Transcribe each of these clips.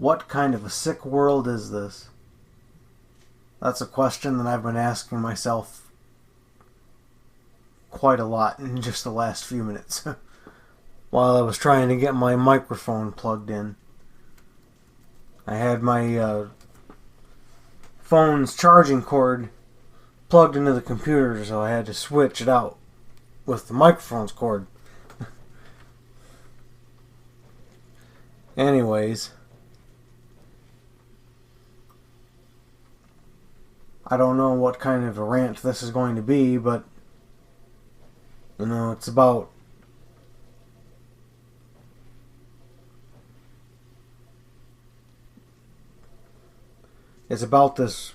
What kind of a sick world is this? That's a question that I've been asking myself quite a lot in just the last few minutes while I was trying to get my microphone plugged in. I had my phone's charging cord plugged into the computer, so I had to switch it out with the microphone's cord. Anyways, I don't know what kind of a rant this is going to be, but it's about this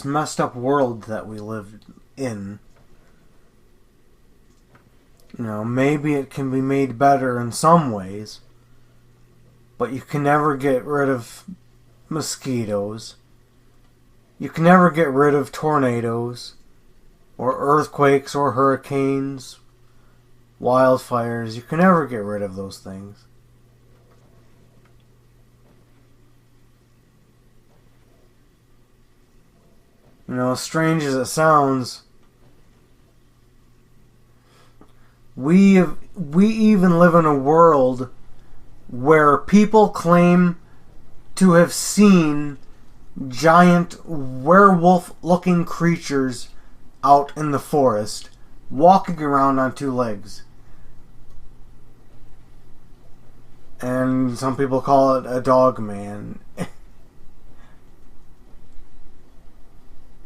messed up world that we live in. Maybe it can be made better in some ways, but you can never get rid of mosquitoes. You can never get rid of tornadoes, or earthquakes, or hurricanes, wildfires. You can never get rid of those things. As strange as it sounds, we even live in a world where people claim to have seen giant werewolf-looking creatures out in the forest, walking around on two legs. And some people call it a dog man.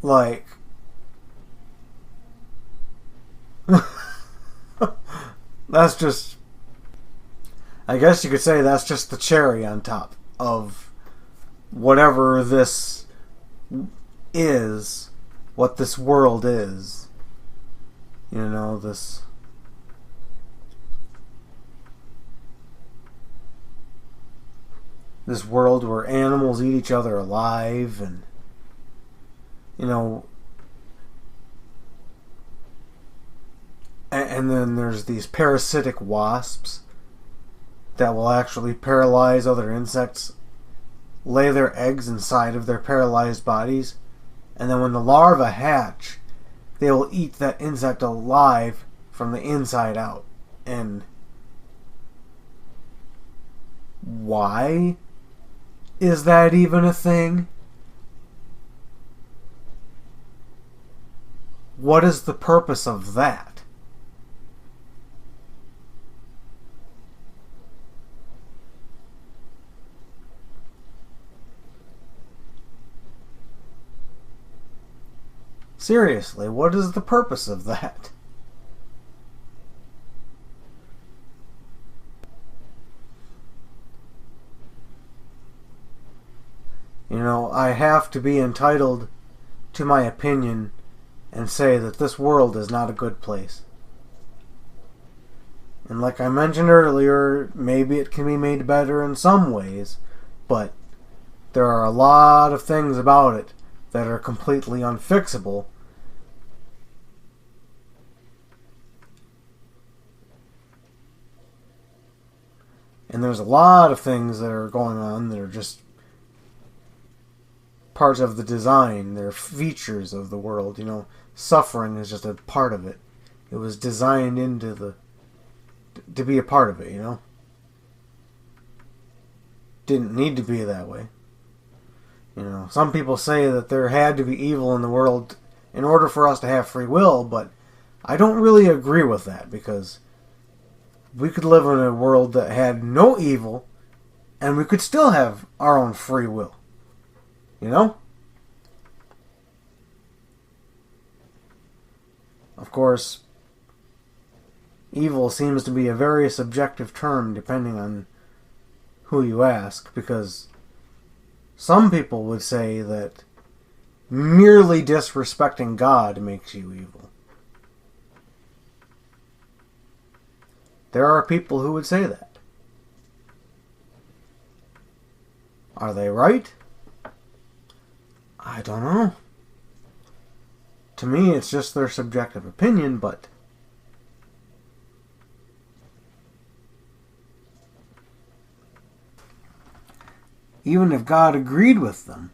Like, that's just, I guess you could say that's just the cherry on top of whatever this is, what this world is. This world where animals eat each other alive, and and then there's these parasitic wasps that will actually paralyze other insects, lay their eggs inside of their paralyzed bodies, and then when the larvae hatch, they will eat that insect alive from the inside out. And why is that even a thing? What is the purpose of that? Seriously, what is the purpose of that? I have to be entitled to my opinion and say that this world is not a good place. And like I mentioned earlier, maybe it can be made better in some ways, but there are a lot of things about it that are completely unfixable. And there's a lot of things that are going on that are just parts of the design. They're features of the world. Suffering is just a part of it. It was designed to be a part of it, Didn't need to be that way. Some people say that there had to be evil in the world in order for us to have free will, but I don't really agree with that, because we could live in a world that had no evil and we could still have our own free will. Of course, evil seems to be a very subjective term depending on who you ask, because some people would say that merely disrespecting God makes you evil. There are people who would say that. Are they right? I don't know. To me, it's just their subjective opinion, but even if God agreed with them,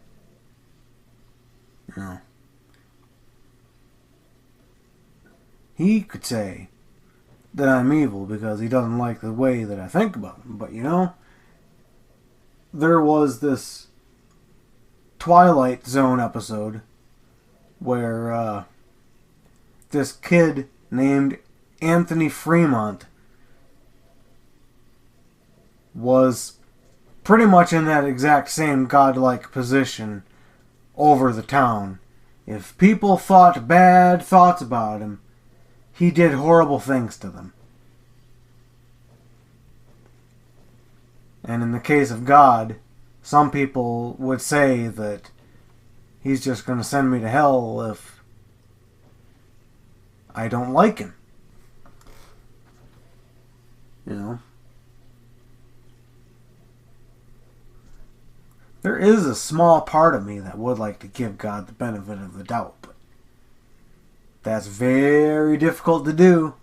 you know, he could say that I'm evil because he doesn't like the way that I think about him. But there was this Twilight Zone episode where this kid named Anthony Fremont was pretty much in that exact same godlike position over the town. If people thought bad thoughts about him, he did horrible things to them. And in the case of God, some people would say that he's just going to send me to hell if I don't like him. There is a small part of me that would like to give God the benefit of the doubt, but that's very difficult to do.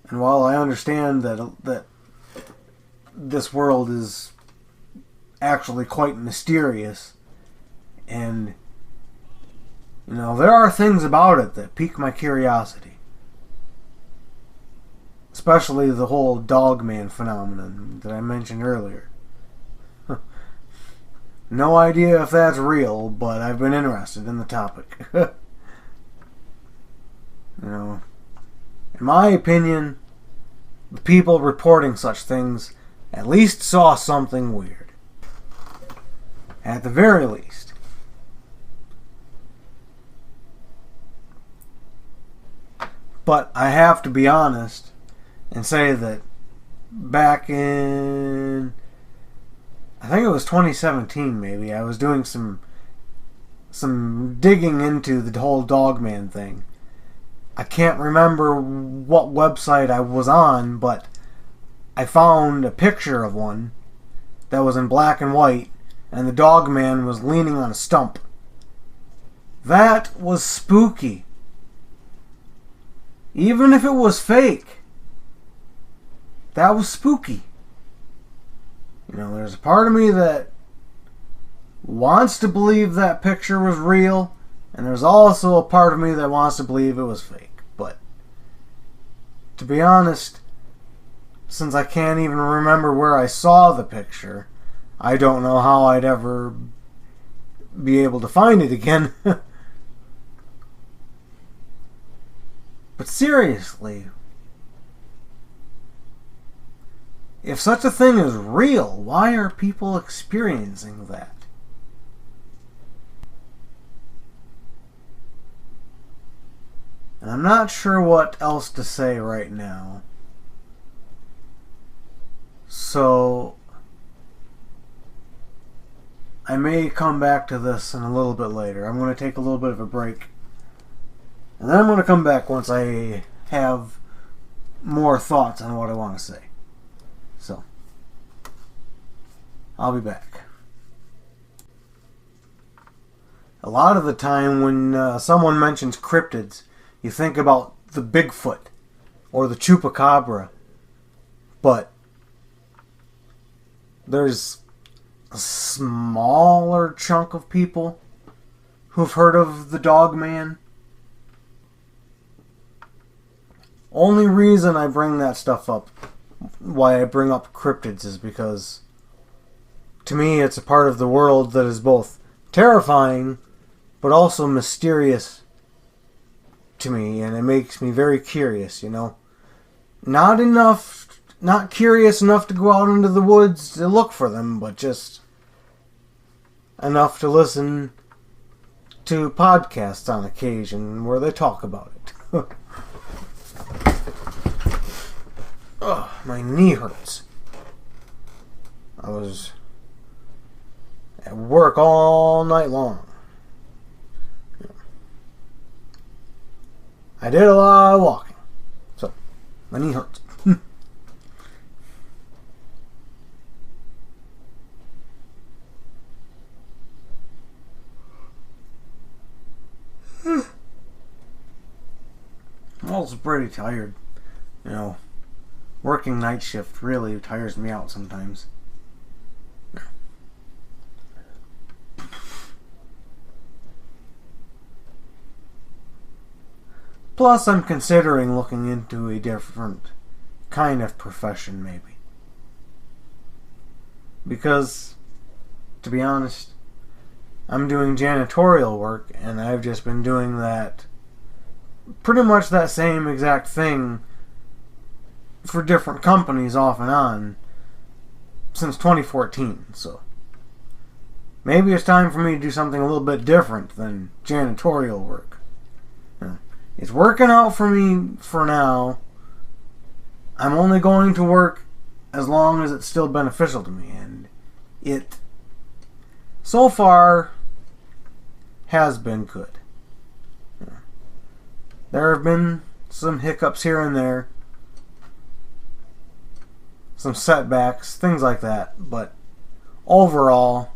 And while I understand that this world is actually quite mysterious, and there are things about it that pique my curiosity, especially the whole Dogman phenomenon that I mentioned earlier. No idea if that's real, but I've been interested in the topic. In my opinion, the people reporting such things at least saw something weird. At the very least. But I have to be honest and say that back in, I think it was 2017 maybe, I was doing some digging into the whole Dogman thing. I can't remember what website I was on, but I found a picture of one that was in black and white, and the Dogman was leaning on a stump. That was spooky. Even if it was fake, that was spooky. There's a part of me that wants to believe that picture was real, and there's also a part of me that wants to believe it was fake. But to be honest, since I can't even remember where I saw the picture, I don't know how I'd ever be able to find it again. But seriously, if such a thing is real, why are people experiencing that? And I'm not sure what else to say right now. So I may come back to this in a little bit later. I'm going to take a little bit of a break. And then I'm going to come back once I have more thoughts on what I want to say. So, I'll be back. A lot of the time when someone mentions cryptids, you think about the Bigfoot or the Chupacabra. But there's a smaller chunk of people who've heard of the Dogman. Only reason I bring that stuff up, why I bring up cryptids, is because to me it's a part of the world that is both terrifying but also mysterious to me, and it makes me very curious, Not curious enough to go out into the woods to look for them, but just enough to listen to podcasts on occasion where they talk about it. My knee hurts. I was work all night long. I did a lot of walking, so my knee hurts. I'm also pretty tired. Working night shift really tires me out sometimes. Plus, I'm considering looking into a different kind of profession, maybe. Because, to be honest, I'm doing janitorial work, and I've just been doing that, pretty much that same exact thing for different companies off and on since 2014, so maybe it's time for me to do something a little bit different than janitorial work. It's working out for me for now. I'm only going to work as long as it's still beneficial to me, and it so far has been good. There have been some hiccups here and there, some setbacks, things like that, but overall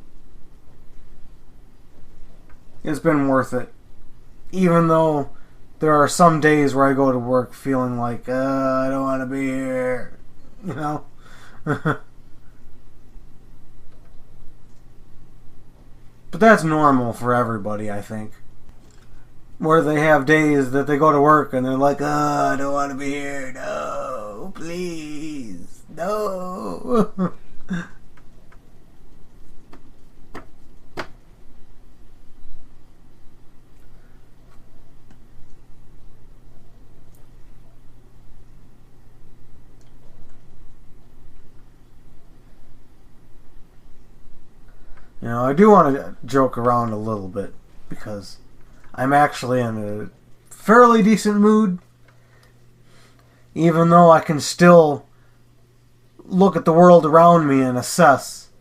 it's been worth it. Even though there are some days where I go to work feeling like, I don't want to be here, But that's normal for everybody, I think. Where they have days that they go to work and they're like, I don't want to be here, no, please, no. I do want to joke around a little bit because I'm actually in a fairly decent mood, even though I can still look at the world around me and assess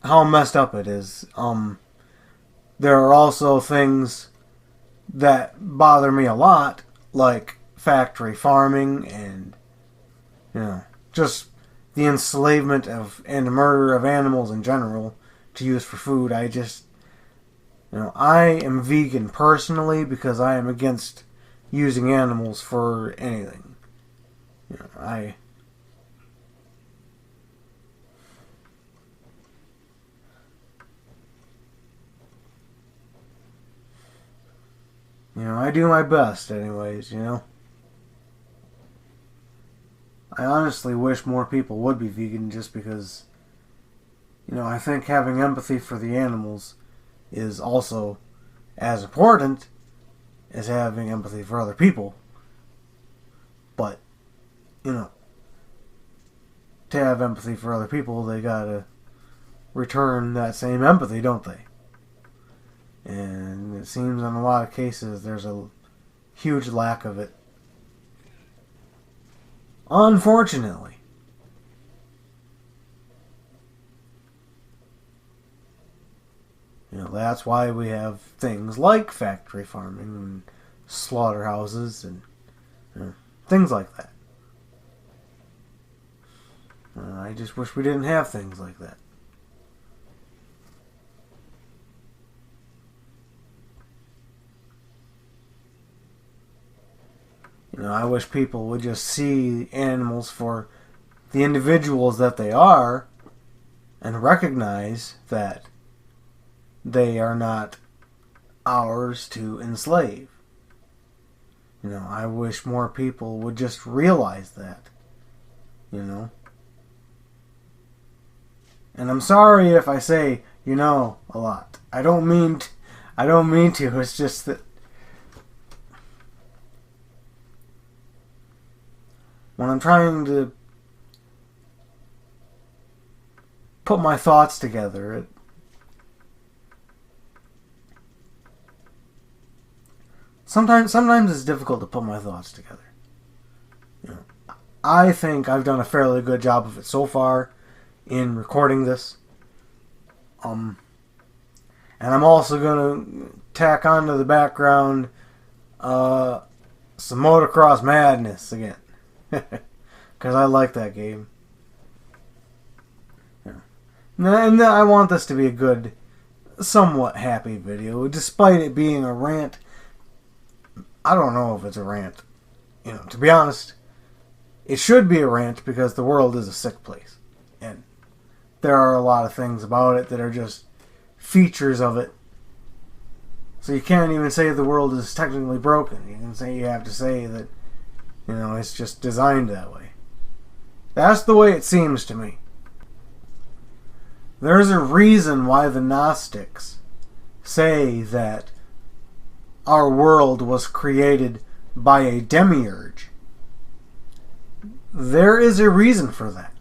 how messed up it is. There are also things that bother me a lot, like factory farming and, just the enslavement of and murder of animals in general to use for food. I am vegan personally because I am against using animals for anything. I do my best anyways, I honestly wish more people would be vegan just because I think having empathy for the animals is also as important as having empathy for other people. But, to have empathy for other people, they gotta return that same empathy, don't they? And it seems in a lot of cases there's a huge lack of it. Unfortunately. That's why we have things like factory farming and slaughterhouses and things like that. I just wish we didn't have things like that. I wish people would just see animals for the individuals that they are and recognize that they are not ours to enslave. I wish more people would just realize that. And I'm sorry if I say, a lot. I don't mean to. It's just that when I'm trying to put my thoughts together, Sometimes it's difficult to put my thoughts together. I think I've done a fairly good job of it so far in recording this. And I'm also going to tack onto the background some Motocross Madness again. Because I like that game. Yeah. And I want this to be a good, somewhat happy video. Despite it being a rant, I don't know if it's a rant. You know, to be honest, it should be a rant because the world is a sick place. And there are a lot of things about it that are just features of it. So you can't even say the world is technically broken. You have to say that, you know, it's just designed that way. That's the way it seems to me. There's a reason why the Gnostics say that our world was created by a demiurge. There is a reason for that.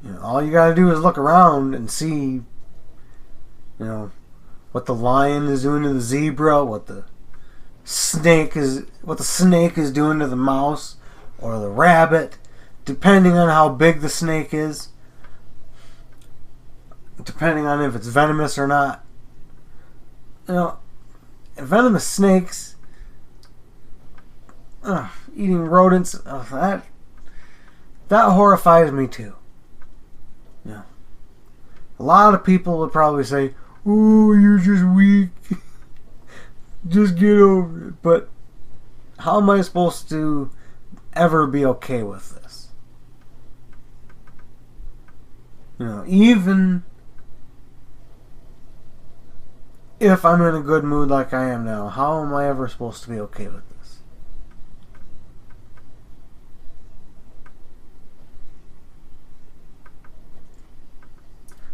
You know, all you gotta do is look around and see, you know, what the lion is doing to the zebra, what the snake is doing to the mouse or the rabbit, depending on how big the snake is, depending on if it's venomous or not. You know, venomous snakes, eating rodents, that horrifies me too. Yeah. A lot of people would probably say, "Oh, you're just weak. Just get over it." But how am I supposed to ever be okay with this? You know, even if I'm in a good mood like I am now, how am I ever supposed to be okay with this?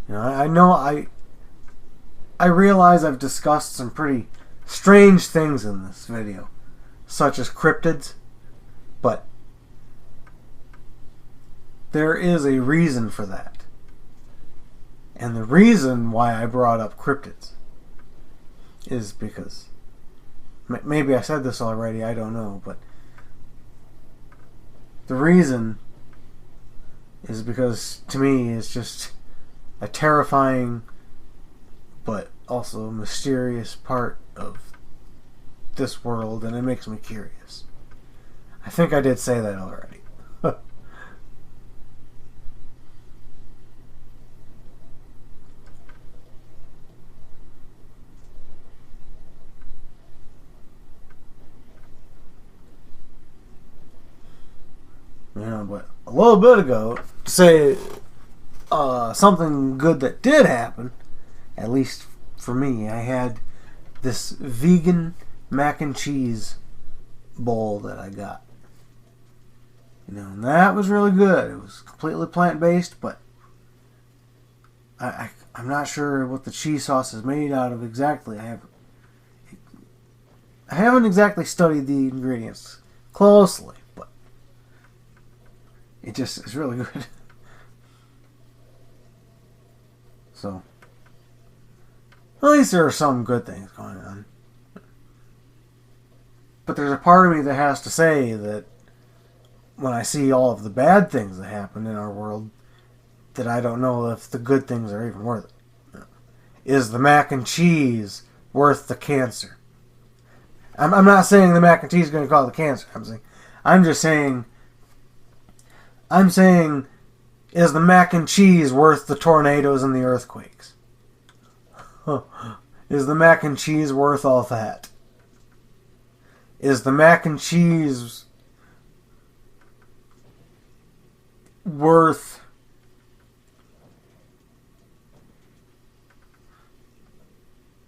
You know, I realize I've discussed some pretty strange things in this video, such as cryptids, but there is a reason for that. And the reason why I brought up cryptids is because, maybe I said this already, I don't know, but the reason is because, to me, it's just a terrifying but also mysterious part of this world, and it makes me curious. I think I did say that already. You know, but a little bit ago, to say something good that did happen, at least for me, I had this vegan mac and cheese bowl that I got. You know, and that was really good. It was completely plant-based, but I'm not sure what the cheese sauce is made out of exactly. I haven't exactly studied the ingredients closely, but it just is really good. So, at least there are some good things going on. But there's a part of me that has to say that when I see all of the bad things that happen in our world, that I don't know if the good things are even worth it. Is the mac and cheese worth the cancer? I'm not saying the mac and cheese is going to cause the cancer. I'm saying, is the mac and cheese worth the tornadoes and the earthquakes? Is the mac and cheese worth all that? Is the mac and cheese worth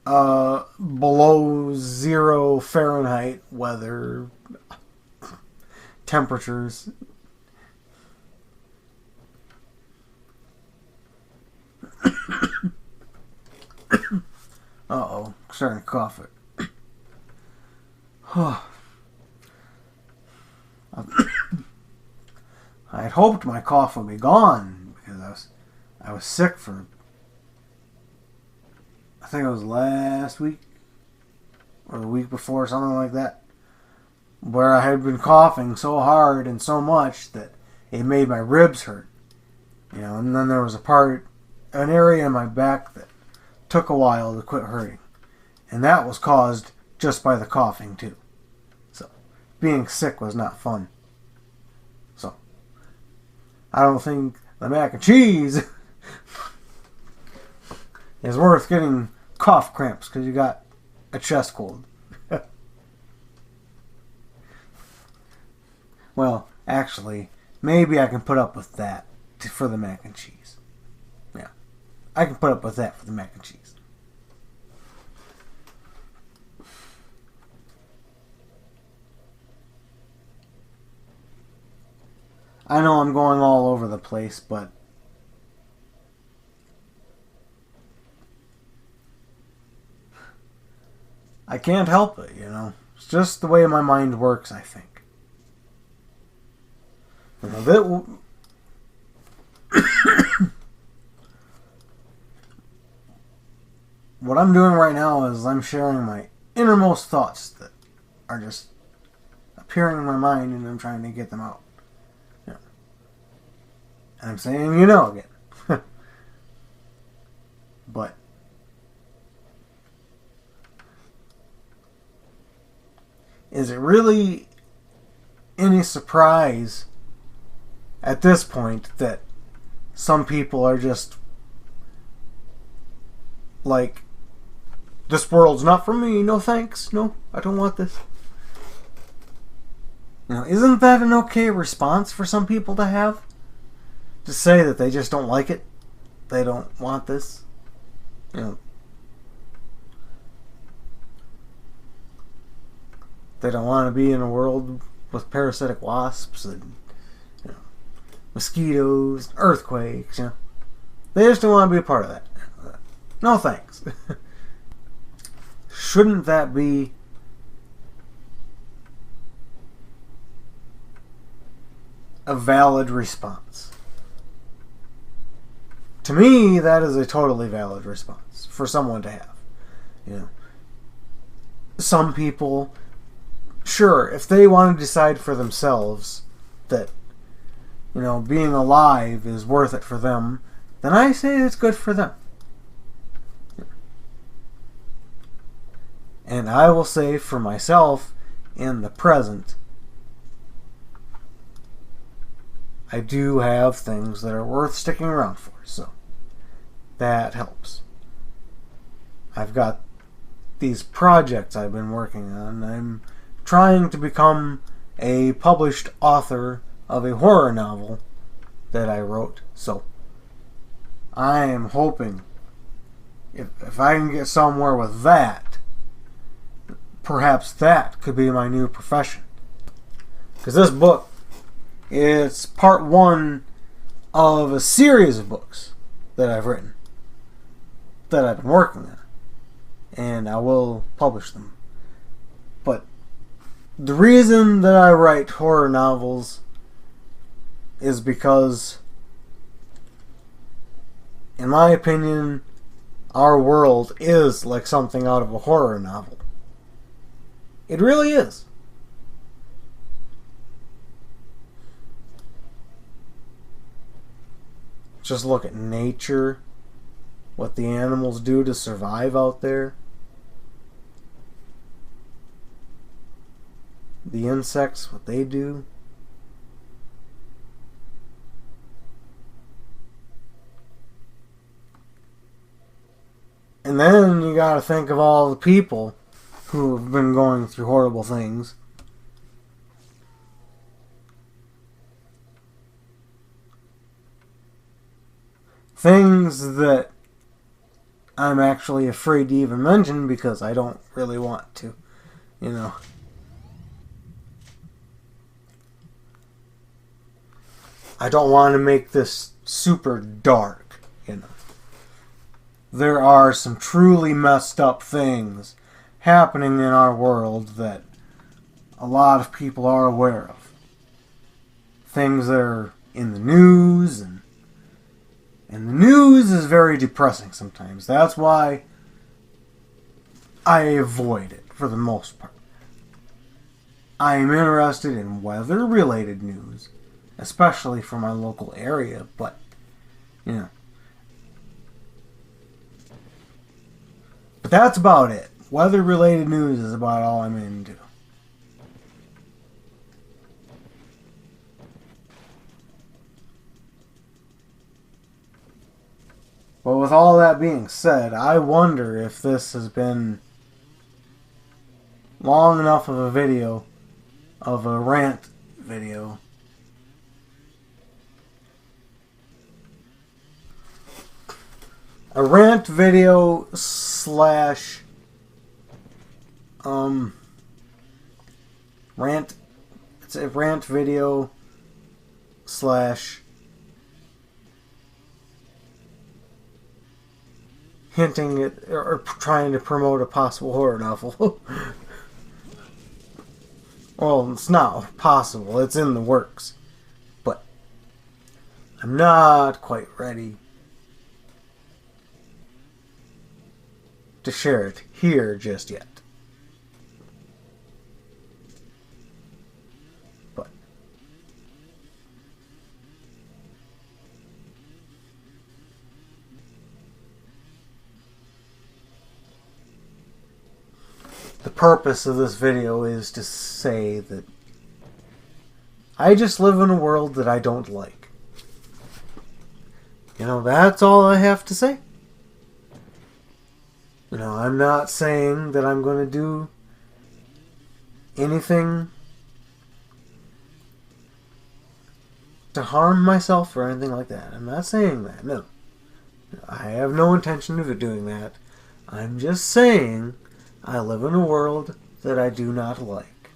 below 0 Fahrenheit weather temperatures? Uh-oh, starting to cough it. I had hoped my cough would be gone because I was sick for, I think it was last week or the week before, something like that, where I had been coughing so hard and so much that it made my ribs hurt. You know, and then there was a part an area in my back that took a while to quit hurting. And that was caused just by the coughing, too. So, being sick was not fun. So, I don't think the mac and cheese is worth getting cough cramps because you got a chest cold. Well, actually, maybe I can put up with that for the mac and cheese. Yeah, I can put up with that for the mac and cheese. I know I'm going all over the place, but I can't help it, you know. It's just the way my mind works, I think. You know, what I'm doing right now is I'm sharing my innermost thoughts that are just appearing in my mind, and I'm trying to get them out. You know. And I'm saying, you know, again. But is it really any surprise at this point that some people are just like, this world's not for me, no thanks, no, I don't want this? You know, isn't that an okay response for some people to have? To say that they just don't like it? They don't want this? You know, they don't want to be in a world with parasitic wasps and, you know, mosquitoes, earthquakes, you know. They just don't want to be a part of that. No thanks. Shouldn't that be a valid response? To me, that is a totally valid response for someone to have. You know, some people, sure, if they want to decide for themselves that, you know, being alive is worth it for them, then I say it's good for them. And I will say for myself, in the present, I do have things that are worth sticking around for, so that helps. I've got these projects I've been working on. I'm trying to become a published author of a horror novel that I wrote, so I am hoping if I can get somewhere with that, perhaps that could be my new profession. Because this book, it's part one of a series of books that I've written, that I've been working on, and I will publish them. But the reason that I write horror novels is because, in my opinion, our world is like something out of a horror novel. It really is. Just look at nature, what the animals do to survive out there. The insects, what they do. And then you gotta think of all the people who have been going through horrible things. Things that I'm actually afraid to even mention because I don't really want to, you know. I don't want to make this super dark, you know. There are some truly messed up things happening in our world that a lot of people are aware of. Things that are in the news, and the news is very depressing sometimes. That's why I avoid it for the most part. I am interested in weather-related news, especially for my local area, but, you know, But that's about it. Weather-related news is about all I'm into. But with all that being said, I wonder if this has been long enough of a video, of a rant video. A rant video slash rant. It's a rant video slash hinting at or trying to promote a possible horror novel. Well, it's not possible. It's in the works. But I'm not quite ready to share it here just yet. But the purpose of this video is to say that I just live in a world that I don't like. You know, that's all I have to say. You know, I'm not saying that I'm going to do anything to harm myself or anything like that. I'm not saying that, no. I have no intention of doing that. I'm just saying I live in a world that I do not like.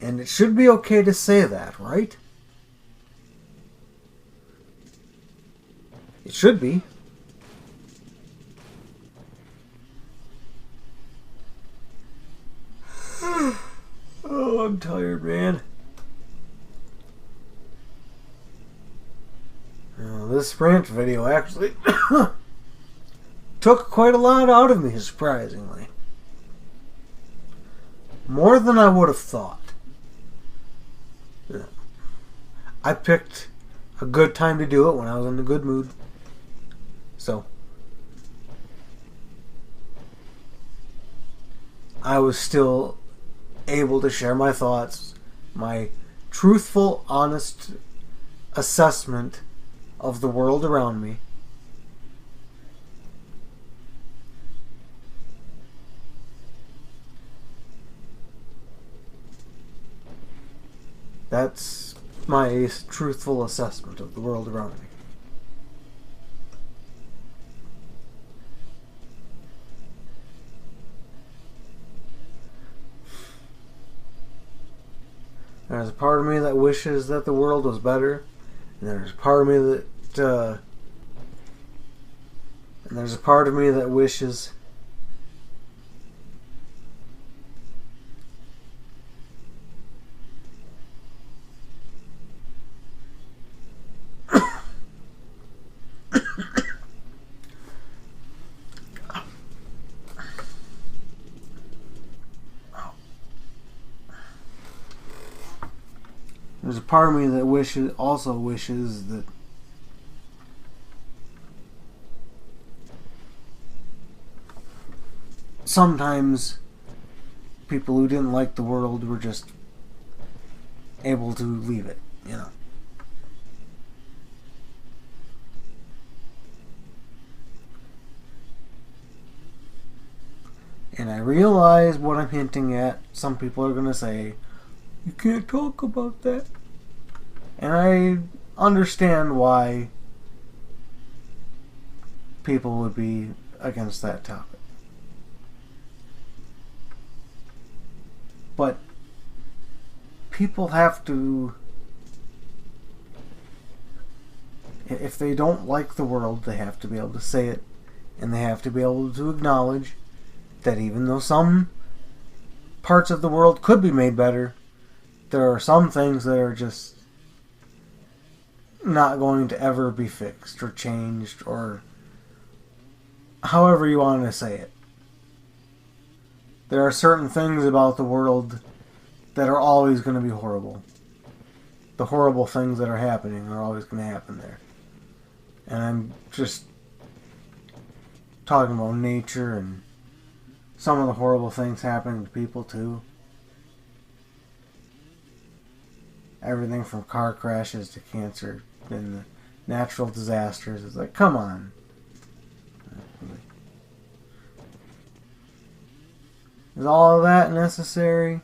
And it should be okay to say that, right? It should be. Oh, I'm tired, man. This rant video actually took quite a lot out of me, surprisingly. More than I would have thought. I picked a good time to do it when I was in a good mood. So, I was still able to share my thoughts, my truthful, honest assessment of the world around me. That's my truthful assessment of the world around me. There's a part of me that wishes that the world was better, and there's a part of me that wishes there's a part of me that also wishes that sometimes people who didn't like the world were just able to leave it, you know. And I realize what I'm hinting at. Some people are going to say, you can't talk about that. And I understand why people would be against that topic. But people have to, if they don't like the world, they have to be able to say it, and they have to be able to acknowledge that even though some parts of the world could be made better, there are some things that are just not going to ever be fixed or changed, or however you want to say it. There are certain things about the world that are always going to be horrible. the horrible things that are happening are always going to happen there. And I'm just talking about nature and some of the horrible things happening to people too. Everything from car crashes to cancer and the natural disasters. It's like, come on. Is all of that necessary?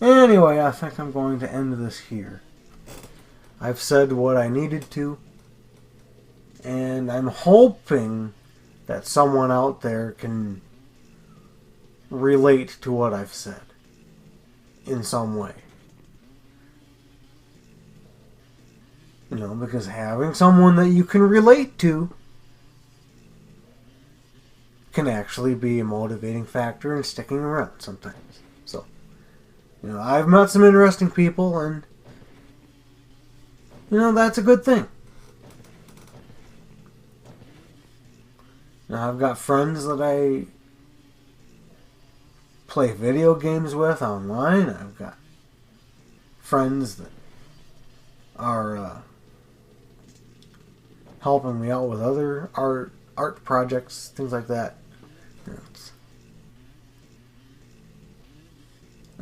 Anyway, I think I'm going to end this here. I've said what I needed to, and I'm hoping that someone out there can relate to what I've said in some way. You know, because having someone that you can relate to can actually be a motivating factor in sticking around sometimes. So, you know, I've met some interesting people, and, you know, that's a good thing. Now, I've got friends that I play video games with online. I've got friends that are helping me out with other art projects, things like that.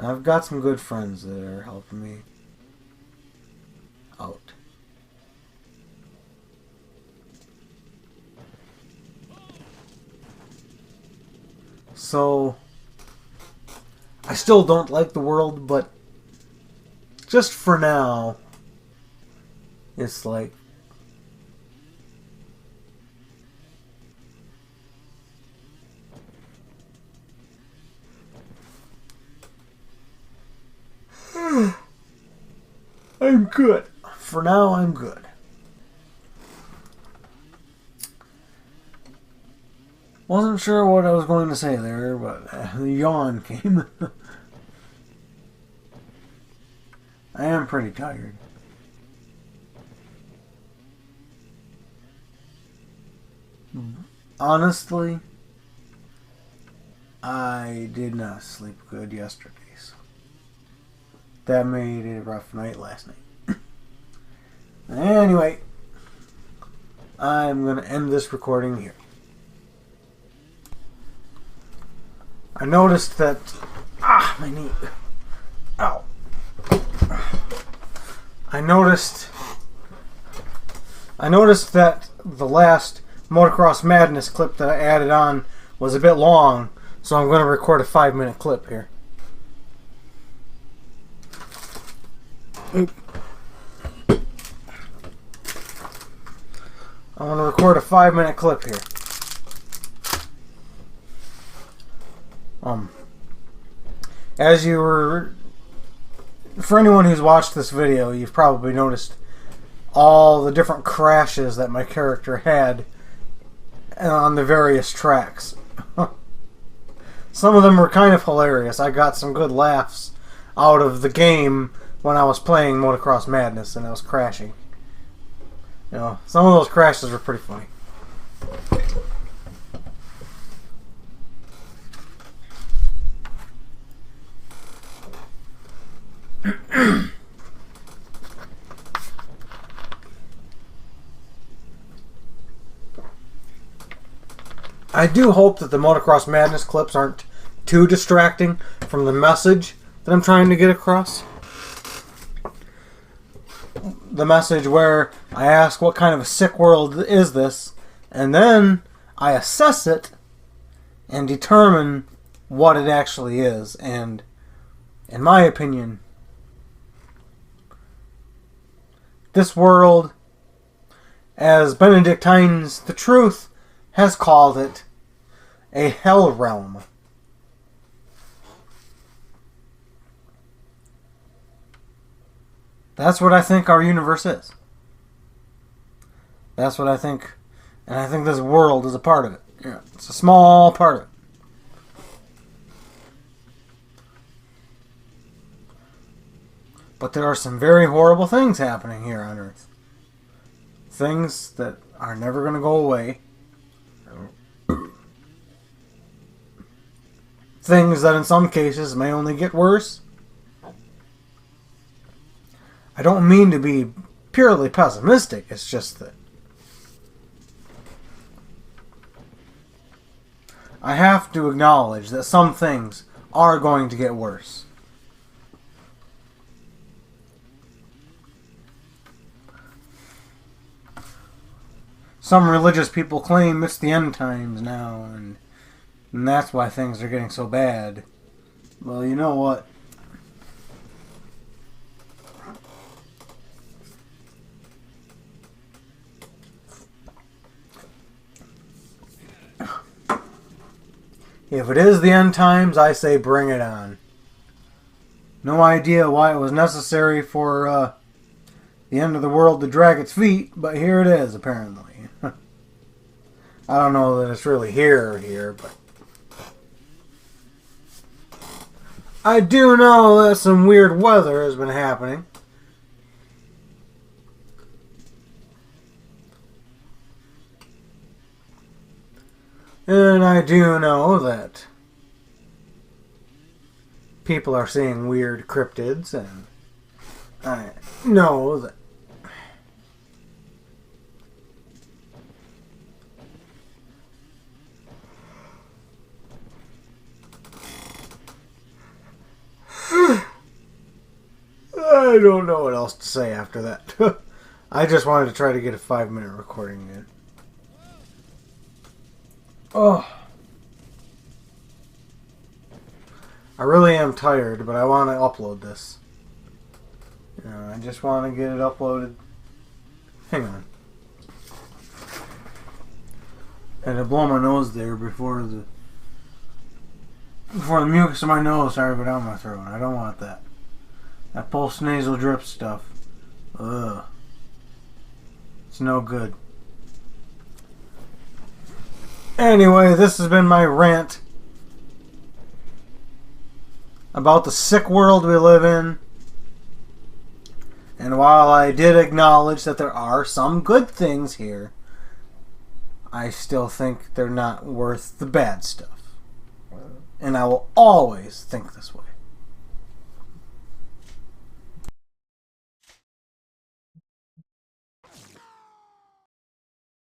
I've got some good friends that are helping me out. So, I still don't like the world, but just for now, it's like, I'm good. For now, I'm good. Wasn't sure what I was going to say there, but the yawn came. I am pretty tired. Honestly, I did not sleep good yesterday, so that made it a rough night last night. Anyway, I'm going to end this recording here. I noticed that... my knee. Ow. I noticed that the last Motocross Madness clip that I added on was a bit long, so I'm going to record a 5-minute clip here. I'm going to record a 5-minute clip here. As you were... For anyone who's watched this video, you've probably noticed all the different crashes that my character had on the various tracks. Some of them were kind of hilarious. I got some good laughs out of the game when I was playing Motocross Madness and I was crashing. You know, some of those crashes were pretty funny. I do hope that the Motocross Madness clips aren't too distracting from the message that I'm trying to get across. The message where I ask what kind of a sick world is this, and then I assess it and determine what it actually is. And in my opinion, this world, as Benedictine's The Truth has called it, a hell realm. That's what I think our universe is. That's what I think, and I think this world is a part of it. Yeah, it's a small part of it. But there are some very horrible things happening here on Earth. Things that are never going to go away. Things that in some cases may only get worse. I don't mean to be purely pessimistic, it's just that I have to acknowledge that some things are going to get worse. Some religious people claim it's the end times now, and that's why things are getting so bad. Well, you know what? If it is the end times, I say bring it on. No idea why it was necessary for the end of the world to drag its feet, but here it is, apparently. I don't know that it's really here, but I do know that some weird weather has been happening. And I do know that people are seeing weird cryptids, and I know that I don't know what else to say after that. I just wanted to try to get a 5-minute recording in. Oh. I really am tired, but I want to upload this. I just want to get it uploaded. Hang on. I had to blow my nose there before the mucus in my nose started to go down my throat. I don't want that. That post-nasal drip stuff. Ugh. It's no good. Anyway, this has been my rant about the sick world we live in. And while I did acknowledge that there are some good things here, I still think they're not worth the bad stuff. And I will always think this way.